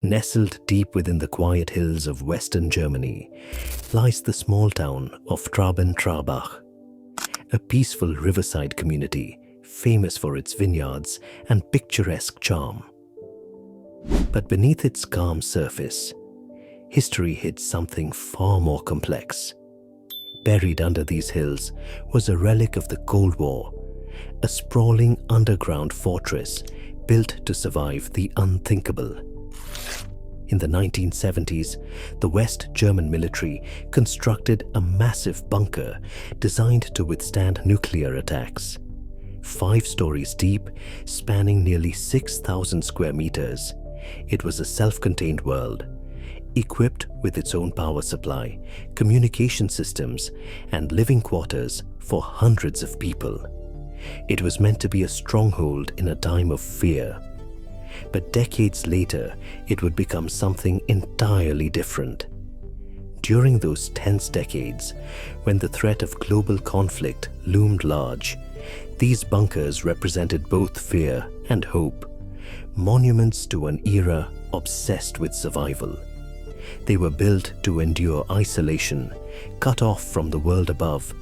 Nestled deep within the quiet hills of western Germany lies the small town of Traben-Trarbach, a peaceful riverside community famous for its vineyards and picturesque charm. But beneath its calm surface, history hid something far more complex. Buried under these hills was a relic of the Cold War, a sprawling underground fortress built to survive the unthinkable. In the 1970s, the West German military constructed a massive bunker designed to withstand nuclear attacks. 5 stories deep, spanning nearly 6,000 square meters, it was a self-contained world, equipped with its own power supply, communication systems, and living quarters for hundreds of people. It was meant to be a stronghold in a time of fear. But decades later, it would become something entirely different. During those tense decades, when the threat of global conflict loomed large, these bunkers represented both fear and hope, monuments to an era obsessed with survival. They were built to endure isolation, cut off from the world above,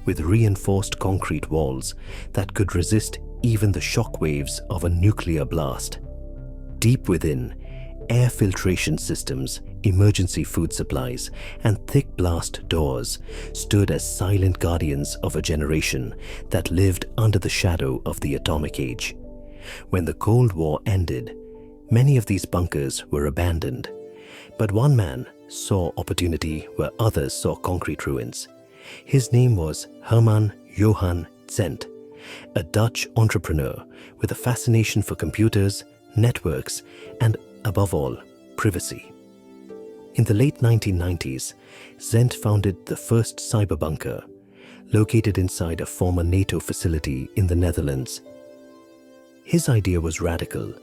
with reinforced concrete walls that could resist even the shock waves of a nuclear blast. Deep within, air filtration systems, emergency food supplies, and thick blast doors stood as silent guardians of a generation that lived under the shadow of the atomic age. When the Cold War ended, many of these bunkers were abandoned. But one man saw opportunity where others saw concrete ruins. His name was Herman-Johan Xennt, a Dutch entrepreneur with a fascination for computers, networks, and above all, privacy. In the late 1990s, Xennt founded the first CyberBunker, located inside a former NATO facility in the Netherlands. His idea was radical: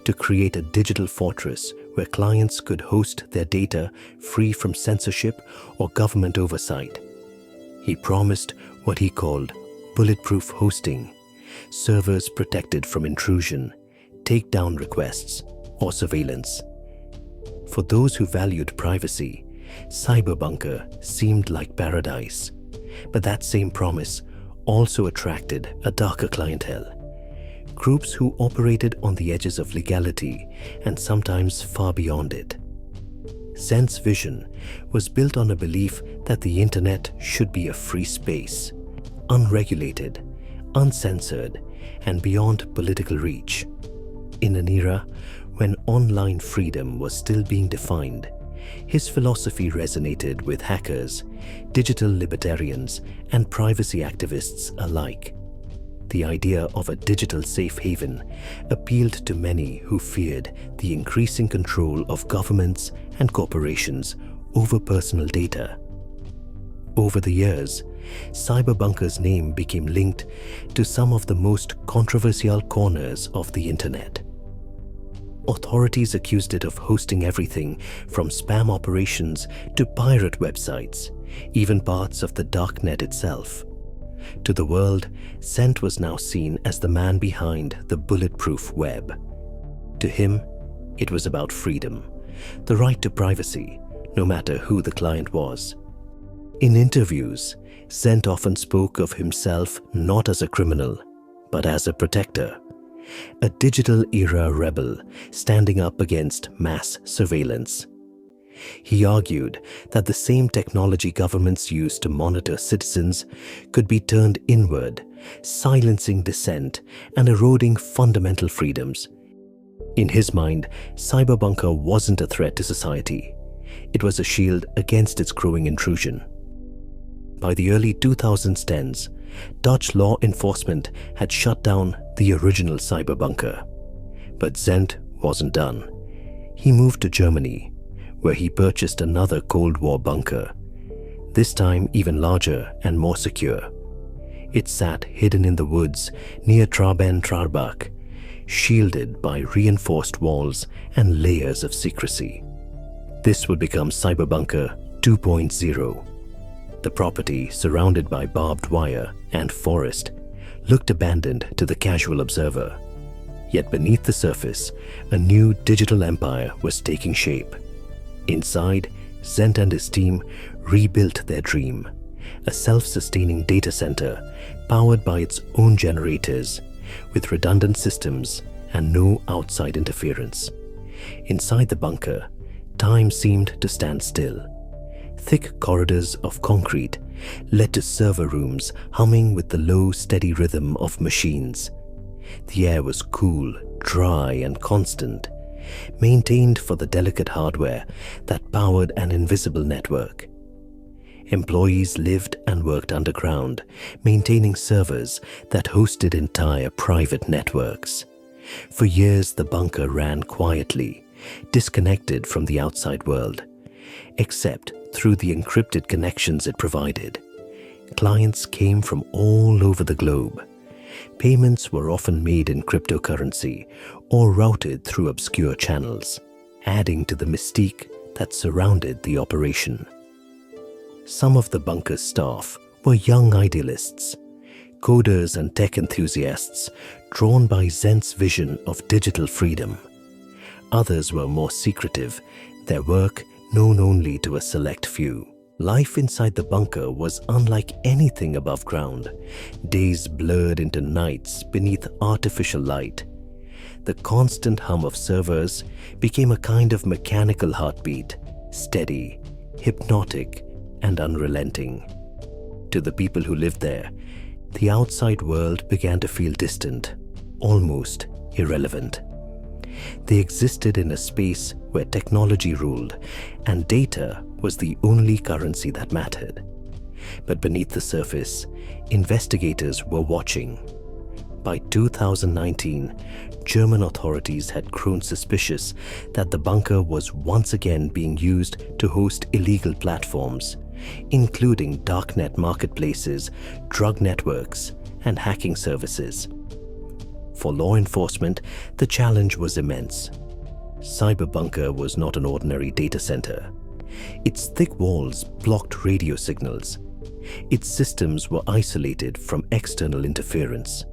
to create a digital fortress where clients could host their data free from censorship or government oversight. He promised what he called bulletproof hosting, servers protected from intrusion, takedown requests, or surveillance. For those who valued privacy, CyberBunker seemed like paradise. But that same promise also attracted a darker clientele. Groups who operated on the edges of legality and sometimes far beyond it. Xendt's vision was built on a belief that the internet should be a free space, unregulated, uncensored, and beyond political reach. In an era when online freedom was still being defined, his philosophy resonated with hackers, digital libertarians, and privacy activists alike. The idea of a digital safe haven appealed to many who feared the increasing control of governments and corporations over personal data. Over the years, CyberBunker's name became linked to some of the most controversial corners of the internet. Authorities accused it of hosting everything from spam operations to pirate websites, even parts of the darknet itself. To the world, Xennt was now seen as the man behind the bulletproof web. To him, it was about freedom, the right to privacy, no matter who the client was. In interviews, Xennt often spoke of himself not as a criminal, but as a protector, a digital era rebel standing up against mass surveillance. He argued that the same technology governments use to monitor citizens could be turned inward, silencing dissent and eroding fundamental freedoms. In his mind, CyberBunker wasn't a threat to society. It was a shield against its growing intrusion. By the early 2010s, Dutch law enforcement had shut down the original CyberBunker. But Xennt wasn't done. He moved to Germany, where he purchased another Cold War bunker, this time even larger and more secure. It sat hidden in the woods near Traben-Trarbach, shielded by reinforced walls and layers of secrecy. This would become CyberBunker 2.0. The property, surrounded by barbed wire and forest, looked abandoned to the casual observer. Yet beneath the surface, a new digital empire was taking shape. Inside, Xennt and his team rebuilt their dream, a self-sustaining data center powered by its own generators, with redundant systems and no outside interference. Inside the bunker, time seemed to stand still. Thick corridors of concrete led to server rooms humming with the low, steady rhythm of machines. The air was cool, dry, and constant, maintained for the delicate hardware that powered an invisible network. Employees lived and worked underground, maintaining servers that hosted entire private networks. For years, the bunker ran quietly, disconnected from the outside world, except through the encrypted connections it provided. Clients came from all over the globe. Payments were often made in cryptocurrency or routed through obscure channels, adding to the mystique that surrounded the operation. Some of the bunker's staff were young idealists, coders and tech enthusiasts drawn by Xennt's vision of digital freedom. Others were more secretive, their work known only to a select few. Life inside the bunker was unlike anything above ground. Days blurred into nights beneath artificial light. The constant hum of servers became a kind of mechanical heartbeat, steady, hypnotic, and unrelenting. To the people who lived there, the outside world began to feel distant, almost irrelevant. They existed in a space where technology ruled and data was the only currency that mattered. But beneath the surface, investigators were watching. By 2019, German authorities had grown suspicious that the bunker was once again being used to host illegal platforms, including darknet marketplaces, drug networks, and hacking services. For law enforcement, the challenge was immense. CyberBunker was not an ordinary data center. Its thick walls blocked radio signals. Its systems were isolated from external interference.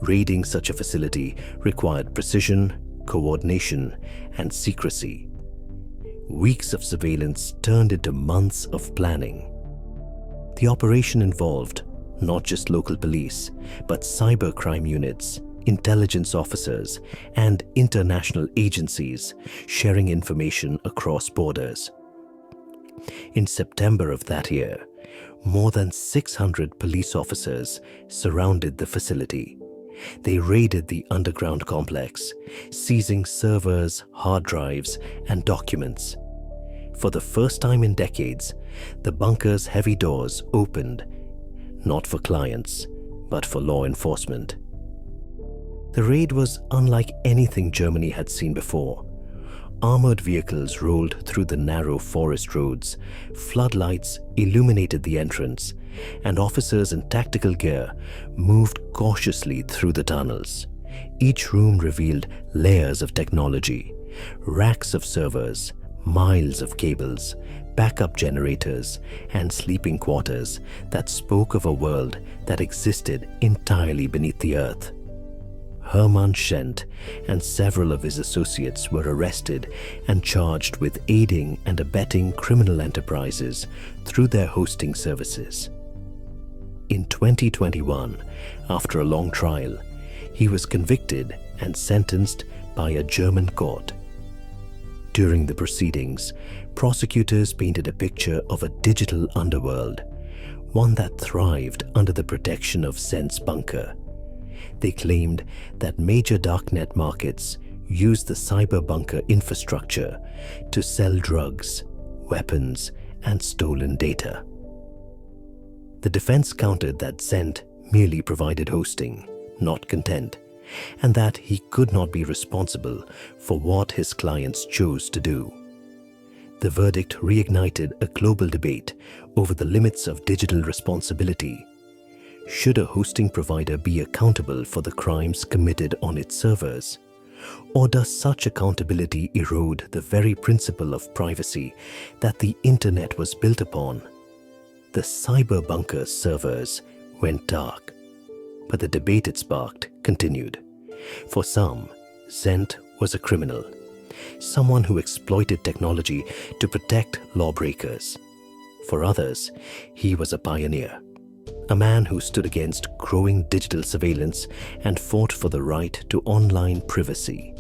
Raiding such a facility required precision, coordination, and secrecy. Weeks of surveillance turned into months of planning. The operation involved not just local police, but cybercrime units, intelligence officers, and international agencies sharing information across borders. In September of that year, more than 600 police officers surrounded the facility. They raided the underground complex, seizing servers, hard drives, and documents. For the first time in decades, the bunker's heavy doors opened, not for clients, but for law enforcement. The raid was unlike anything Germany had seen before. Armored vehicles rolled through the narrow forest roads, floodlights illuminated the entrance, and officers in tactical gear moved cautiously through the tunnels. Each room revealed layers of technology, racks of servers, miles of cables, backup generators, and sleeping quarters that spoke of a world that existed entirely beneath the earth. Herman-Johan Xennt and several of his associates were arrested and charged with aiding and abetting criminal enterprises through their hosting services. In 2021, after a long trial, he was convicted and sentenced by a German court. During the proceedings, prosecutors painted a picture of a digital underworld, one that thrived under the protection of Xendt's bunker. They claimed that major darknet markets used the CyberBunker infrastructure to sell drugs, weapons, and stolen data. The defense countered that Xennt merely provided hosting, not content, and that he could not be responsible for what his clients chose to do. The verdict reignited a global debate over the limits of digital responsibility. Should a hosting provider be accountable for the crimes committed on its servers? Or does such accountability erode the very principle of privacy that the internet was built upon? The CyberBunker servers went dark, but the debate it sparked continued. For some, Xennt was a criminal, someone who exploited technology to protect lawbreakers. For others, he was a pioneer, a man who stood against growing digital surveillance and fought for the right to online privacy.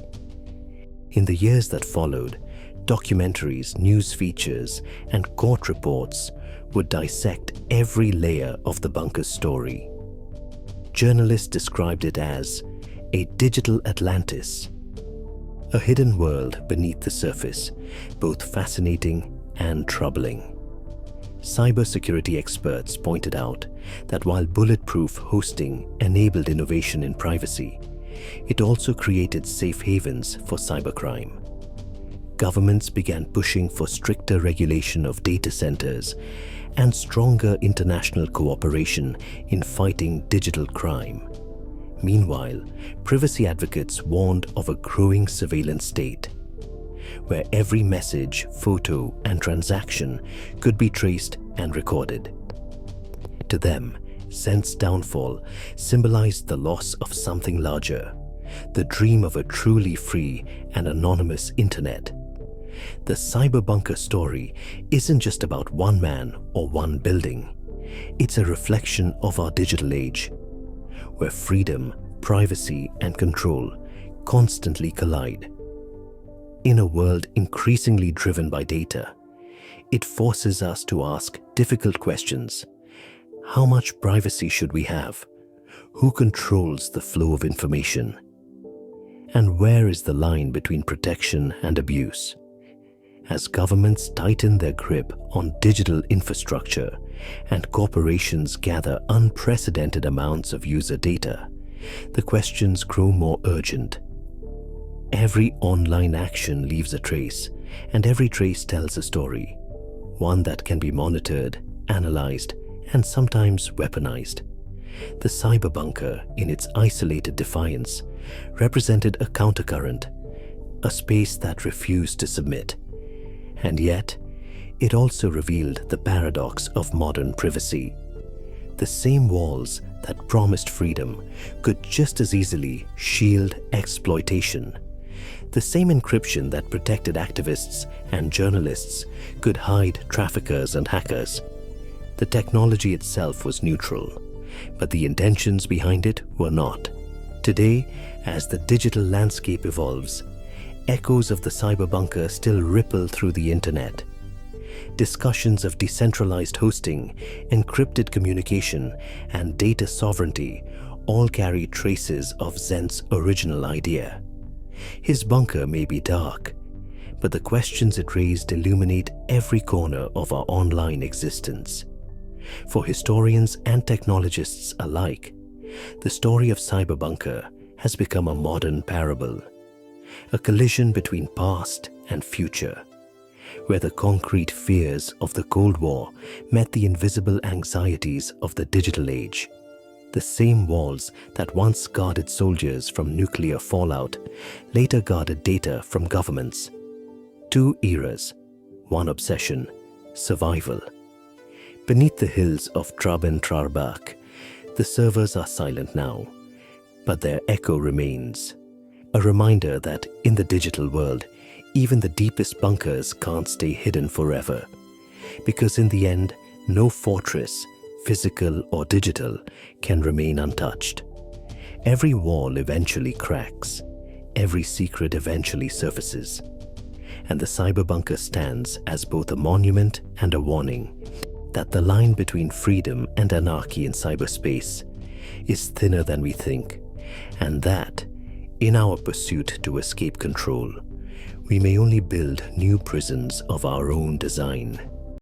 In the years that followed, documentaries, news features, and court reports would dissect every layer of the bunker's story. Journalists described it as a digital Atlantis, a hidden world beneath the surface, both fascinating and troubling. Cybersecurity experts pointed out that while bulletproof hosting enabled innovation in privacy, it also created safe havens for cybercrime. Governments began pushing for stricter regulation of data centers and stronger international cooperation in fighting digital crime. Meanwhile, privacy advocates warned of a growing surveillance state, where every message, photo, and transaction could be traced and recorded. To them, Xennt's downfall symbolized the loss of something larger, the dream of a truly free and anonymous internet. The CyberBunker story isn't just about one man or one building. It's a reflection of our digital age, where freedom, privacy, and control constantly collide. In a world increasingly driven by data, it forces us to ask difficult questions. How much privacy should we have? Who controls the flow of information? And where is the line between protection and abuse? As governments tighten their grip on digital infrastructure and corporations gather unprecedented amounts of user data, the questions grow more urgent. Every online action leaves a trace, and every trace tells a story, one that can be monitored, analyzed, and sometimes weaponized. The cyberbunker, in its isolated defiance, represented a countercurrent, a space that refused to submit. And yet, it also revealed the paradox of modern privacy. The same walls that promised freedom could just as easily shield exploitation. The same encryption that protected activists and journalists could hide traffickers and hackers. The technology itself was neutral, but the intentions behind it were not. Today, as the digital landscape evolves, echoes of the cyberbunker still ripple through the internet. Discussions of decentralized hosting, encrypted communication, and data sovereignty all carry traces of Xennt's original idea. His bunker may be dark, but the questions it raised illuminate every corner of our online existence. For historians and technologists alike, the story of CyberBunker has become a modern parable, a collision between past and future, where the concrete fears of the Cold War met the invisible anxieties of the digital age. The same walls that once guarded soldiers from nuclear fallout later guarded data from governments. Two eras, one obsession: survival. Beneath the hills of Trabach, the servers are silent now, but their echo remains, a reminder that in the digital world, even the deepest bunkers can't stay hidden forever, because in the end, no fortress, physical or digital, can remain untouched. Every wall eventually cracks, every secret eventually surfaces, and the cyberbunker stands as both a monument and a warning that the line between freedom and anarchy in cyberspace is thinner than we think, and that, in our pursuit to escape control, we may only build new prisons of our own design.